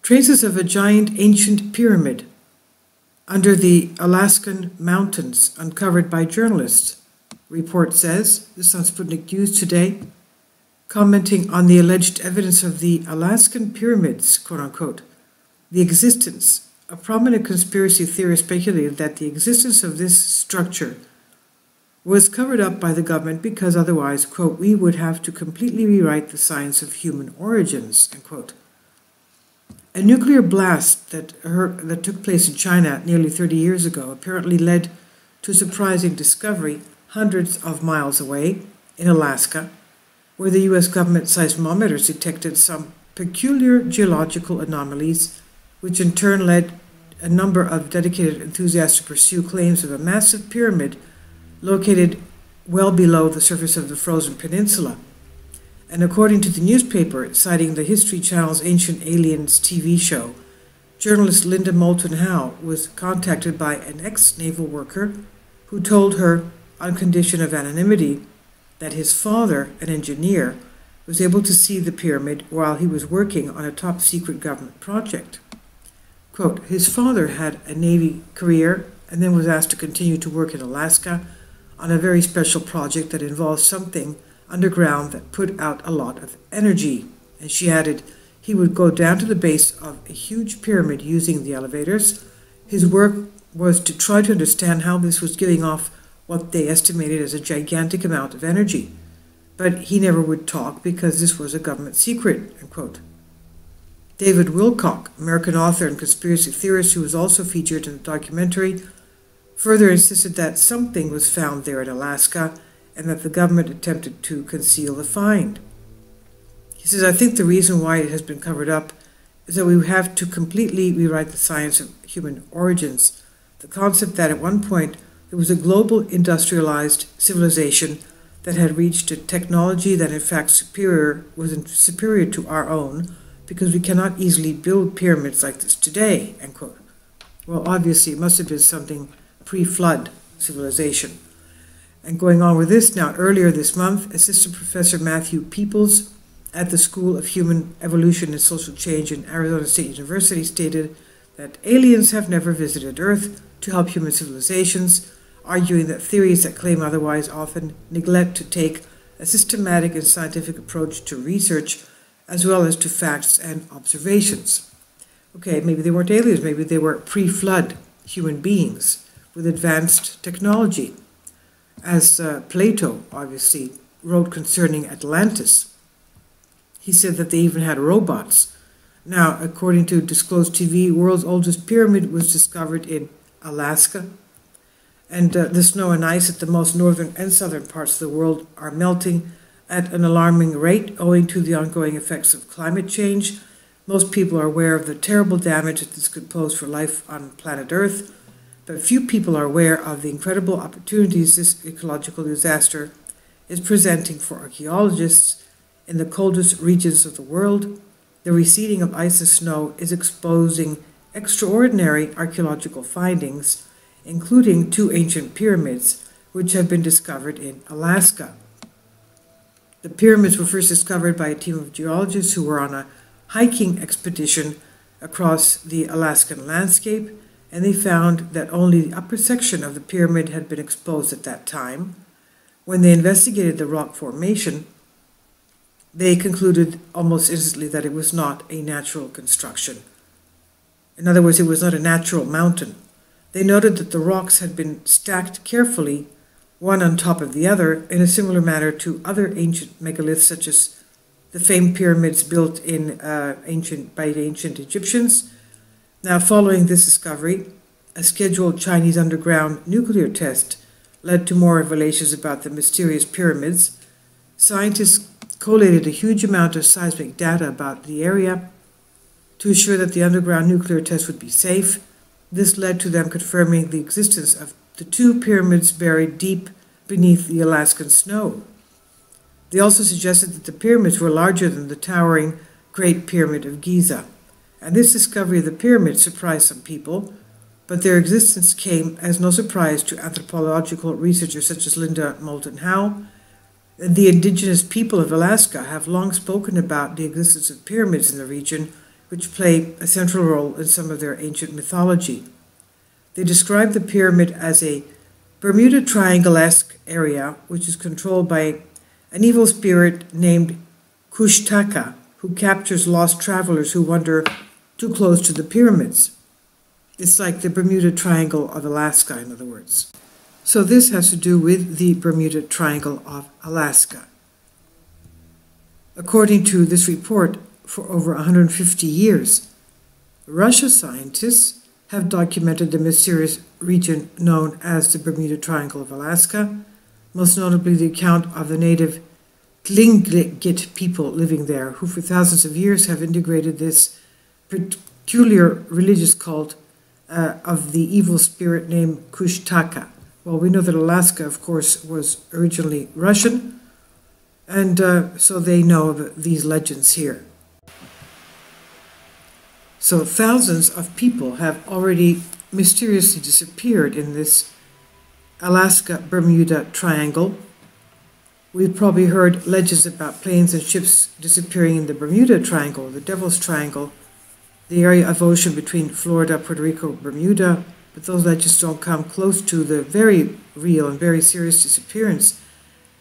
Traces of a giant ancient pyramid under the Alaskan mountains uncovered by journalists, report says. This on Sputnik News today, commenting on the alleged evidence of the Alaskan pyramids, quote-unquote. The existence. A prominent conspiracy theorist speculated that the existence of this structure was covered up by the government because otherwise, quote, we would have to completely rewrite the science of human origins, end quote. A nuclear blast that took place in China nearly 30 years ago apparently led to a surprising discovery hundreds of miles away in Alaska, where the U.S. government seismometers detected some peculiar geological anomalies, which in turn led a number of dedicated enthusiasts to pursue claims of a massive pyramid located well below the surface of the frozen peninsula. And according to the newspaper, citing the History Channel's Ancient Aliens TV show, journalist Linda Moulton Howe was contacted by an ex-naval worker who told her, on condition of anonymity, that his father, an engineer, was able to see the pyramid while he was working on a top-secret government project. Quote, his father had a Navy career and then was asked to continue to work in Alaska on a very special project that involved something underground that put out a lot of energy. And she added, he would go down to the base of a huge pyramid using the elevators. His work was to try to understand how this was giving off what they estimated as a gigantic amount of energy. But he never would talk because this was a government secret, end quote. David Wilcock, American author and conspiracy theorist who was also featured in the documentary, further insisted that something was found there in Alaska and that the government attempted to conceal the find. He says, I think the reason why it has been covered up is that we have to completely rewrite the science of human origins, the concept that at one point there was a global industrialized civilization that had reached a technology that in fact was superior to our own, because we cannot easily build pyramids like this today, end quote. Well, obviously, it must have been something pre-flood civilization. And going on with this, now earlier this month, Assistant Professor Matthew Peoples at the School of Human Evolution and Social Change in Arizona State University stated that aliens have never visited Earth to help human civilizations, arguing that theories that claim otherwise often neglect to take a systematic and scientific approach to research as well as to facts and observations. Okay, maybe they weren't aliens, maybe they were pre-flood human beings with advanced technology, as Plato obviously wrote concerning Atlantis. He said that they even had robots. Now, according to Disclosed TV, world's oldest pyramid was discovered in Alaska, and the snow and ice at the most northern and southern parts of the world are melting at an alarming rate owing to the ongoing effects of climate change. Most people are aware of the terrible damage that this could pose for life on planet Earth, but few people are aware of the incredible opportunities this ecological disaster is presenting for archaeologists in the coldest regions of the world. The receding of ice and snow is exposing extraordinary archaeological findings, including 2 ancient pyramids, which have been discovered in Alaska. The pyramids were first discovered by a team of geologists who were on a hiking expedition across the Alaskan landscape, and they found that only the upper section of the pyramid had been exposed at that time. When they investigated the rock formation, they concluded almost instantly that it was not a natural construction. In other words, it was not a natural mountain. They noted that the rocks had been stacked carefully, one on top of the other, in a similar manner to other ancient megaliths, such as the famed pyramids built by the ancient Egyptians. Now, following this discovery, a scheduled Chinese underground nuclear test led to more revelations about the mysterious pyramids. Scientists collated a huge amount of seismic data about the area to ensure that the underground nuclear test would be safe. This led to them confirming the existence of the 2 pyramids buried deep beneath the Alaskan snow. They also suggested that the pyramids were larger than the towering Great Pyramid of Giza. And this discovery of the pyramids surprised some people, but their existence came as no surprise to anthropological researchers such as Linda Moulton Howe. The indigenous people of Alaska have long spoken about the existence of pyramids in the region, which play a central role in some of their ancient mythology. They describe the pyramid as a Bermuda Triangle-esque area which is controlled by an evil spirit named Kushtaka, who captures lost travelers who wander too close to the pyramids. It's like the Bermuda Triangle of Alaska, in other words. So this has to do with the Bermuda Triangle of Alaska. According to this report, for over 150 years, Russian scientists have documented the mysterious region known as the Bermuda Triangle of Alaska, most notably the account of the native Tlingit people living there, who for thousands of years have integrated this peculiar religious cult of the evil spirit named Kushtaka. Well, we know that Alaska, of course, was originally Russian, and so they know of these legends here. So thousands of people have already mysteriously disappeared in this Alaska-Bermuda Triangle. We've probably heard legends about planes and ships disappearing in the Bermuda Triangle, the Devil's Triangle, the area of ocean between Florida, Puerto Rico, Bermuda, but those legends don't come close to the very real and very serious disappearance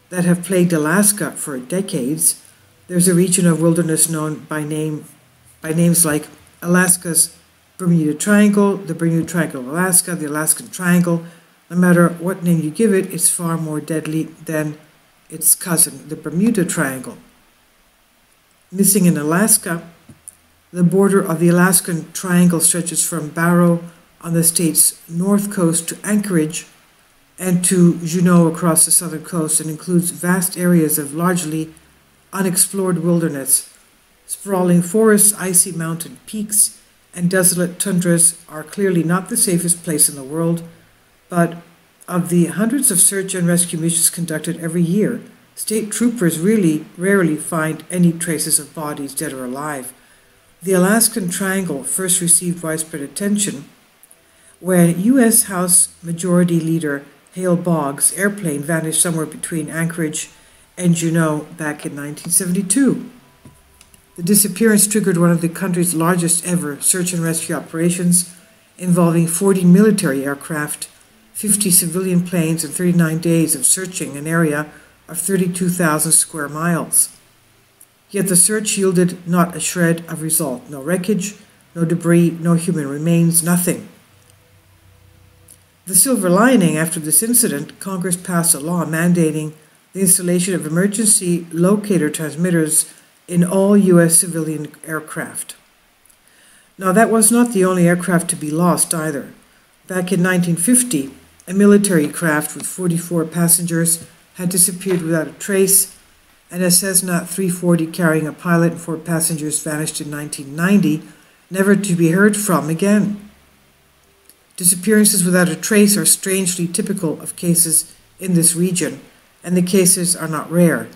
that have plagued Alaska for decades. There's a region of wilderness known by names like Alaska's Bermuda Triangle, the Bermuda Triangle of Alaska, the Alaskan Triangle. No matter what name you give it, it's far more deadly than its cousin, the Bermuda Triangle. Missing in Alaska, the border of the Alaskan Triangle stretches from Barrow on the state's north coast to Anchorage and to Juneau across the southern coast, and includes vast areas of largely unexplored wilderness. Sprawling forests, icy mountain peaks, and desolate tundras are clearly not the safest place in the world, but of the hundreds of search and rescue missions conducted every year, state troopers really rarely find any traces of bodies, dead or alive. The Alaskan Triangle first received widespread attention when U.S. House Majority Leader Hale Boggs' airplane vanished somewhere between Anchorage and Juneau back in 1972. The disappearance triggered one of the country's largest ever search and rescue operations, involving 40 military aircraft, 50 civilian planes, and 39 days of searching an area of 32,000 square miles. Yet the search yielded not a shred of result. No wreckage, no debris, no human remains, nothing. The silver lining after this incident, Congress passed a law mandating the installation of emergency locator transmitters in all U.S. civilian aircraft. Now, that was not the only aircraft to be lost either. Back in 1950, a military craft with 44 passengers had disappeared without a trace, and a Cessna 340 carrying a pilot and 4 passengers vanished in 1990, never to be heard from again. Disappearances without a trace are strangely typical of cases in this region, and the cases are not rare.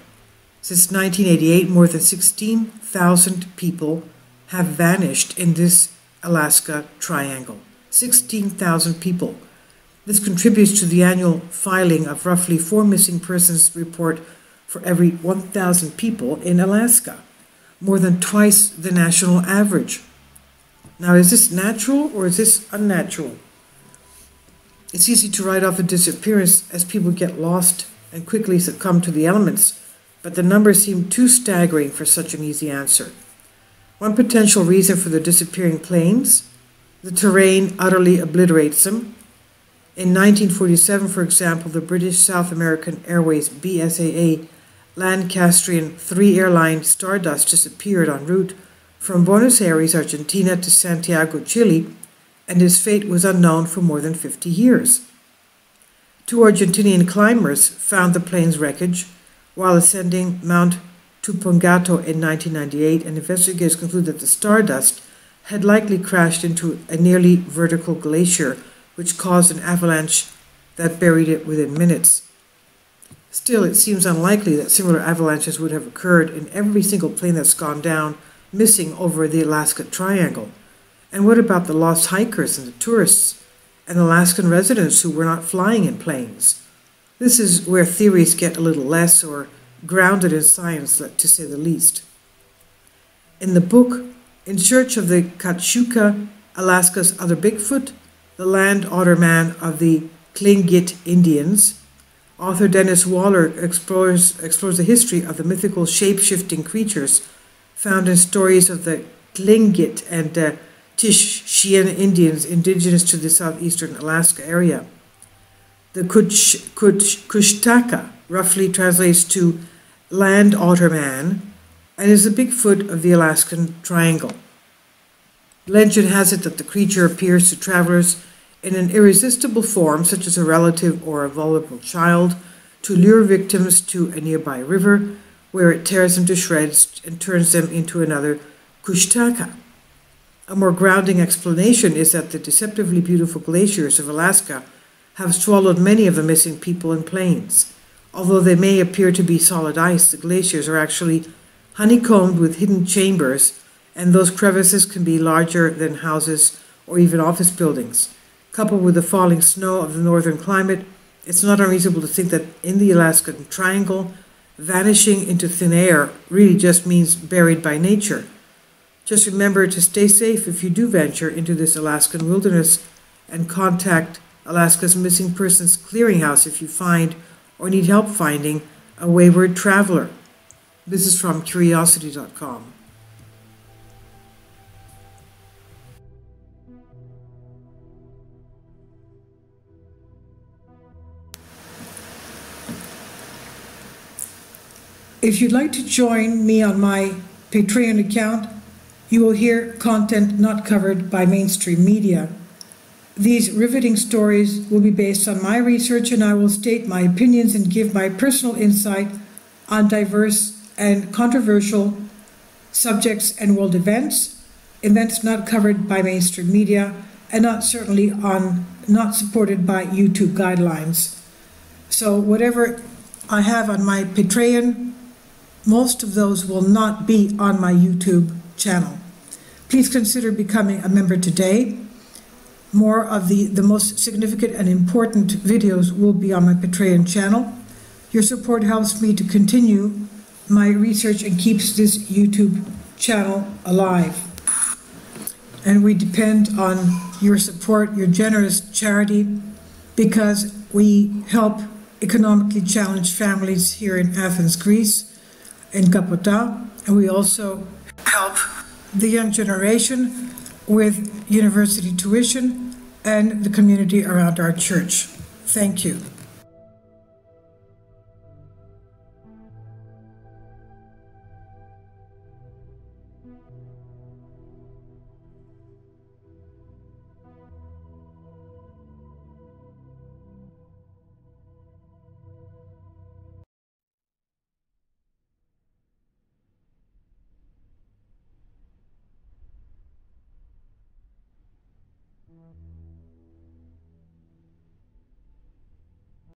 Since 1988, more than 16,000 people have vanished in this Alaska Triangle. 16,000 people. This contributes to the annual filing of roughly 4 missing persons report for every 1,000 people in Alaska, more than twice the national average. Now, is this natural or is this unnatural? It's easy to write off a disappearance as people get lost and quickly succumb to the elements, but the numbers seem too staggering for such an easy answer. One potential reason for the disappearing planes: the terrain utterly obliterates them. In 1947, for example, the British South American Airways BSAA Lancastrian 3 airline Stardust disappeared en route from Buenos Aires, Argentina to Santiago, Chile, and his fate was unknown for more than 50 years. 2 Argentinian climbers found the plane's wreckage while ascending Mount Tupungato in 1998, and investigators conclude that the Stardust had likely crashed into a nearly vertical glacier, which caused an avalanche that buried it within minutes. Still, it seems unlikely that similar avalanches would have occurred in every single plane that's gone down missing over the Alaska Triangle. And what about the lost hikers and the tourists and Alaskan residents who were not flying in planes? This is where theories get a little less or grounded in science, to say the least. In the book In search of the Katshuka, Alaska's other Bigfoot, the land otter man of the Tlingit Indians, author Dennis Waller explores the history of the mythical shape-shifting creatures found in stories of the Tlingit and Tishien Indians indigenous to the southeastern Alaska area. The Kushtaka roughly translates to land otter man and is the Bigfoot of the Alaskan Triangle. Legend has it that the creature appears to travelers in an irresistible form, such as a relative or a vulnerable child, to lure victims to a nearby river, where it tears them to shreds and turns them into another Kushtaka. A more grounding explanation is that the deceptively beautiful glaciers of Alaska have swallowed many of the missing people and planes. Although they may appear to be solid ice, the glaciers are actually honeycombed with hidden chambers, and those crevices can be larger than houses or even office buildings. Coupled with the falling snow of the northern climate, it's not unreasonable to think that in the Alaskan Triangle, vanishing into thin air really just means buried by nature. Just remember to stay safe if you do venture into this Alaskan wilderness, and contact Alaska's Missing Persons Clearinghouse if you find or need help finding a wayward traveler. This is from Curiosity.com. If you'd like to join me on my Patreon account, you will hear content not covered by mainstream media. These riveting stories will be based on my research, and I will state my opinions and give my personal insight on diverse and controversial subjects and world events not covered by mainstream media, and not supported by YouTube guidelines. So whatever I have on my Patreon, most of those will not be on my YouTube channel. Please consider becoming a member today. More of the most significant and important videos will be on my Patreon channel. Your support helps me to continue my research and keeps this YouTube channel alive. And we depend on your support, your generous charity, because we help economically challenged families here in Athens, Greece, in Kapota, and we also help the young generation with university tuition and the community around our church. Thank you.